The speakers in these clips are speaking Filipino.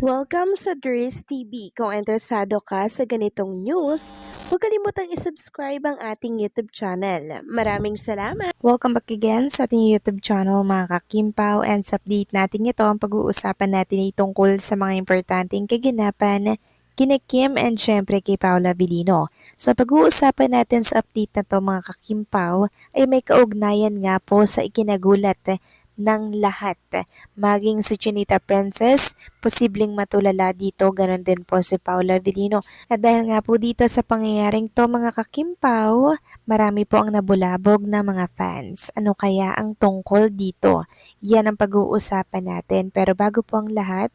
Welcome sa Dries TV. Kung interesado ka sa ganitong news, huwag kalimutang isubscribe ang ating YouTube channel. Maraming salamat! Welcome back again sa ating YouTube channel mga kakimpaw, and sa update natin ito ang pag-uusapan natin ay tungkol sa mga importanteng kaganapan kina Kim and syempre kay Paula Vilino. So pag-uusapan natin sa update na to mga kakimpaw ay may kaugnayan nga po sa ikinagulat ng lahat. Maging si Chinita Princess, posibleng matulala dito, ganun din po si Paula Vilino. At dahil nga po dito sa pangyayaring to mga kakimpaw, marami po ang nabulabog na mga fans. Ano kaya ang tungkol dito? Yan ang pag-uusapan natin. Pero bago po ang lahat,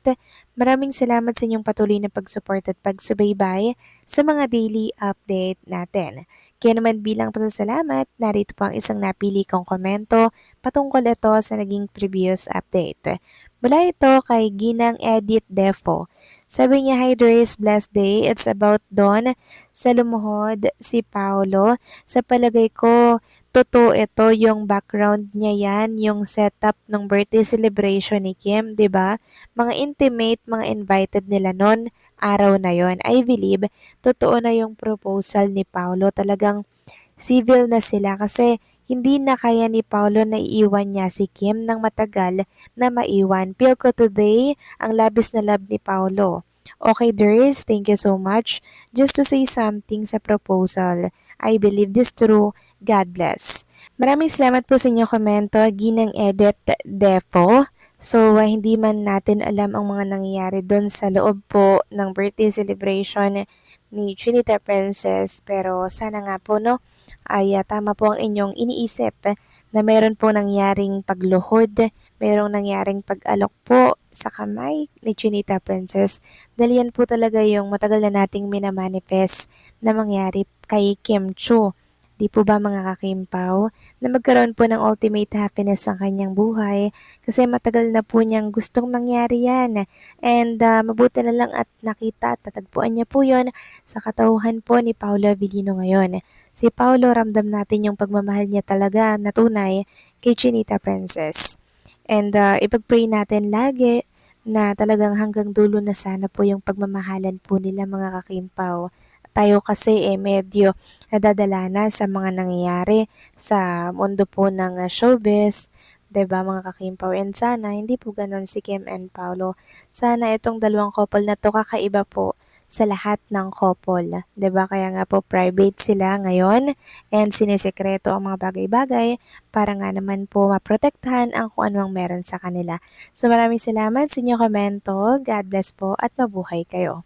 maraming salamat sa inyong patuloy na pag-support at pagsubaybay sa mga daily update natin. Kaya naman bilang pasasalamat, narito po ang isang napili kong komento patungkol ito sa naging previous update. Mula ito kay Ginang Edith Defo. Sabi niya, "Hi Doris, blessed day. It's about Don sa lumuhod si Paolo. Sa palagay ko, totoo ito yung background niya yan, yung setup ng birthday celebration ni Kim, 'di ba? Mga intimate, mga invited nila noon, araw na yon. I believe, totoo na yung proposal ni Paolo. Talagang civil na sila kasi hindi na kaya ni Paolo na iiwan niya si Kim ng matagal na maiwan. Feel ko today ang labis na love ni Paolo. Okay, Doris, thank you so much. Just to say something sa proposal. I believe this true. God bless." Maraming salamat po sa inyong komento, Ginang Edit Defo. So, hindi man natin alam ang mga nangyayari doon sa loob po ng birthday celebration ni Trinita Princess. Pero sana nga po, no, ay tama po ang inyong iniisip na meron po nangyaring pagluhod, merong nangyaring pag-alok po sa kamay ni Chinita Princess. Dahil yan po talaga yung matagal na nating minamanifest na mangyari kay Kim Chu. Di po ba mga kakimpaw, na magkaroon po ng ultimate happiness sa kanyang buhay kasi matagal na po niyang gustong mangyari yan. And mabuti na lang at nakita at natagpuan niya po yon sa katauhan po ni Paula Vilino ngayon. Si Paolo, ramdam natin yung pagmamahal niya talaga na tunay kay Chinita Princess. And ipag-pray natin lagi na talagang hanggang dulo na sana po yung pagmamahalan po nila mga kakimpaw. Tayo kasi medyo nadadala na sa mga nangyayari sa mundo po ng showbiz, 'di ba mga kakimpaw? And sana hindi po ganon si Kim and Paolo. Sana itong dalawang couple na to kakaiba po sa lahat ng couple, 'di ba? Kaya nga po private sila ngayon and sinisekreto ang mga bagay-bagay para nga naman po maprotektahan ang kung anong meron sa kanila. So maraming salamat sa inyong komento. God bless po at mabuhay kayo.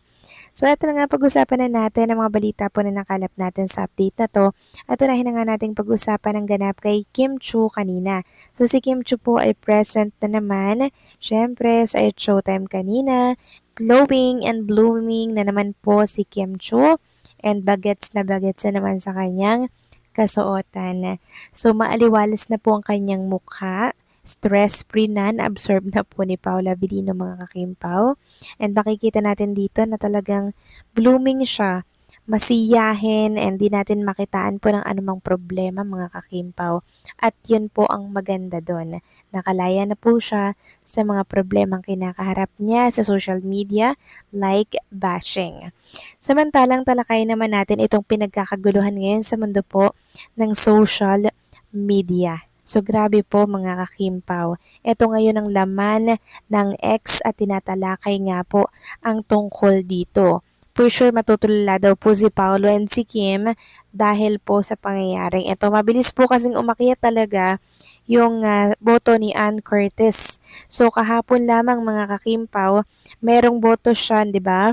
So ito na nga pag-usapan na natin ang mga balita po na nakalap natin sa update na to. At unahin na nga nating pag-usapan ang ganap kay Kim Chu kanina. So si Kim Chu po ay present na naman, syempre sa It's Showtime kanina. Glowing and blooming na naman po si Kim Chu and bagets na naman sa kanyang kasuotan. So maaliwalas na po ang kanyang mukha, stress-free na, na-absorb na po ni Paula Vilino mga kakimpaw. And makikita natin dito na talagang blooming siya, masiyahin, and di natin makitaan po ng anumang problema mga kakimpaw. At yun po ang maganda doon. Nakalaya na po siya sa mga problemang kinakaharap niya sa social media like bashing. Samantalang talakay naman natin itong pinagkakaguluhan ngayon sa mundo po ng social media. So grabe po mga kakimpaw. Ito ngayon ang laman ng X at tinatalakay nga po ang tungkol dito. For sure matutulala daw po si Paolo and si Kim dahil po sa pangyayaring ito. Mabilis po kasing umakyat talaga yung boto ni Ann Curtis. So kahapon lamang mga kakimpaw, merong boto siya, 'di ba?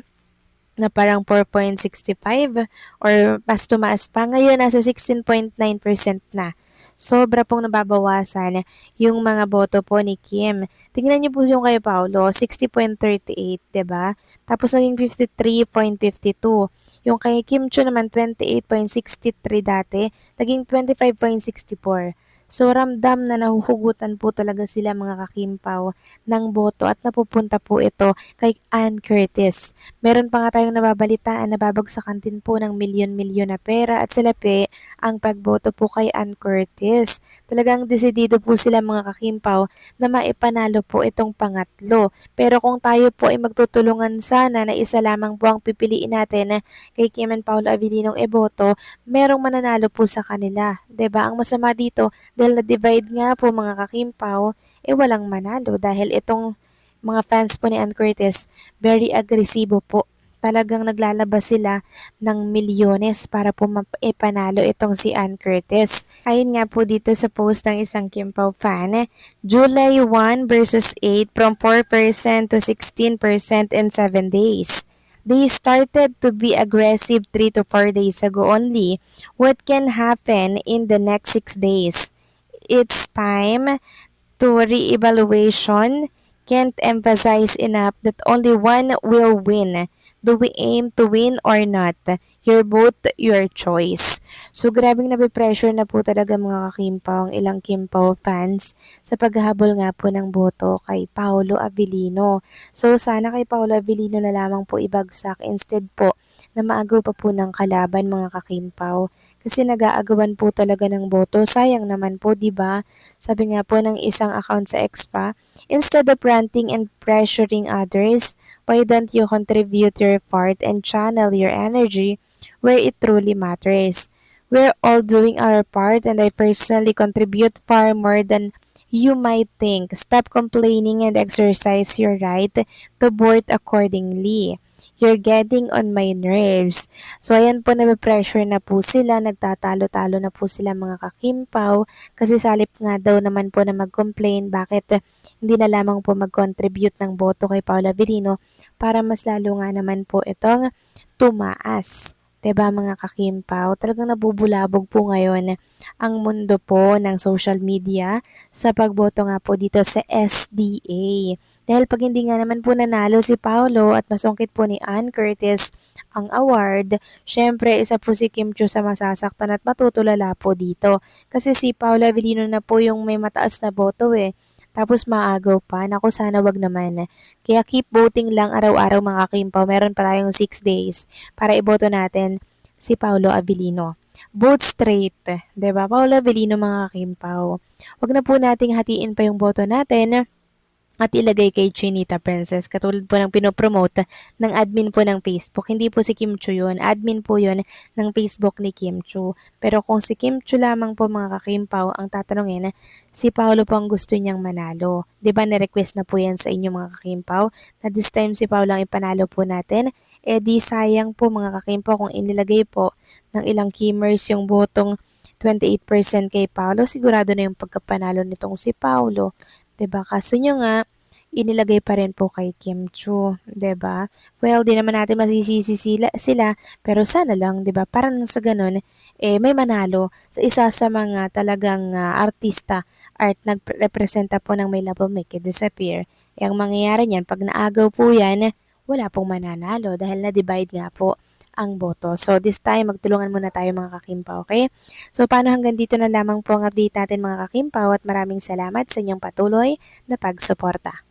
Na parang 4.65 or mas tumaas pa. Ngayon, nasa 16.9% na. Sobra pong nababawasan yung mga boto po ni Kim. Tingnan niyo po yung kay Paolo, 60.38, 'di ba? Tapos naging 53.52. Yung kay Kim Cho naman 28.63 dati, naging 25.64. So ramdam na nahuhugutan po talaga sila mga kakimpaw ng boto at napupunta po ito kay Ann Curtis. Meron pa nga tayong nababalitaan na babagsakan din po ng milyon-milyon na pera at salapi ang pagboto po kay Ann Curtis. Talagang desidido po sila mga kakimpaw na maipanalo po itong pangatlo. Pero kung tayo po ay magtutulungan sana na isa lamang po ang pipiliin natin kay Kim and Paolo Abilino eboto, merong mananalo po sa kanila. 'Di ba? Ang masama dito, dahil na-divide nga po mga kakimpaw, walang manalo dahil itong mga fans po ni Ann Curtis, very agresibo po. Talagang naglalabas sila ng milyones para po ipanalo itong si Ann Curtis. Ayon nga po dito sa post ng isang Kimpaw fan, July 1 versus 8 from 4% to 16% in 7 days. They started to be aggressive 3 to 4 days ago only. What can happen in the next 6 days? It's time to re-evaluation. Can't emphasize enough that only one will win. Do we aim to win or not? Your vote, your choice. So grabing nape-pressure na po talaga mga kakimpaw ang ilang Kimpaw fans sa paghahabol nga po ng boto kay Paolo Abilino. So sana kay Paolo Abilino na lamang po ibagsak instead po na maagaw pa po ng kalaban mga kakimpaw. Kasi nag-aagawan po talaga ng boto. Sayang naman po, di ba? Sabi nga po ng isang account sa Expa, instead of ranting and pressuring others, why don't you contribute your part and channel your energy where it truly matters? We're all doing our part and I personally contribute far more than you might think. Stop complaining and exercise your right to vote accordingly. You're getting on my nerves. So ayan po, nape-pressure na po sila, nagtatalo-talo na po sila mga kakimpaw kasi salip nga daw naman po na mag-complain bakit hindi na lamang po mag-contribute ng boto kay Paula Virino para mas lalo nga naman po itong tumaas. 'Di ba mga kakimpaw? Talagang nabubulabog po ngayon ang mundo po ng social media sa pagboto nga po dito sa SDA. Dahil pag hindi nga naman po nanalo si Paolo at masungkit po ni Ann Curtis ang award, syempre isa po si Kim Chiu sa masasaktan at matutulala po dito. Kasi si Paolo Avellino na po yung may mataas na boto Tapos maagaw pa. Naku, sana wag naman. Kaya keep voting lang araw-araw mga Kimpaw. Meron pa tayong 6 days para iboto natin si Paolo Abilino. Vote straight, 'di ba? Paolo Abilino mga Kimpaw. Wag na po nating hatiin pa yung boto natin at ilagay kay Chinita Princess. Katulad po ng pinopromote ng admin po ng Facebook. Hindi po si Kim Chiu yun. Admin po yun ng Facebook ni Kim Chiu. Pero kung si Kim Chiu lamang po mga kakimpaw ang tatanungin, si Paolo po ang gusto niyang manalo. Di ba na-request na po yan sa inyo mga kakimpaw? Na this time si Paolo ang ipanalo po natin. Di sayang po mga kakimpaw kung inilagay po ng ilang Kimmers yung botong 28% kay Paolo. Sigurado na yung pagkapanalo nitong si Paolo. 'Di ba? Kaso nyo nga, inilagay pa rin po kay Kim Chiu, 'di ba? Well, di naman natin masisisi sila, pero sana lang, 'di ba? Para nang sa ganun, may manalo sa isa sa mga talagang artista at nagrepresenta po ng May Love Will Make You Disappear. Ang mangyayari niyan, pag naagaw po yan, wala pong mananalo dahil na-divide nga po ang boto. So, this time, magtulungan muna tayo mga kakimpa, okay? So, paano hanggang dito na lamang po ang update natin mga kakimpaw at maraming salamat sa inyong patuloy na pagsuporta.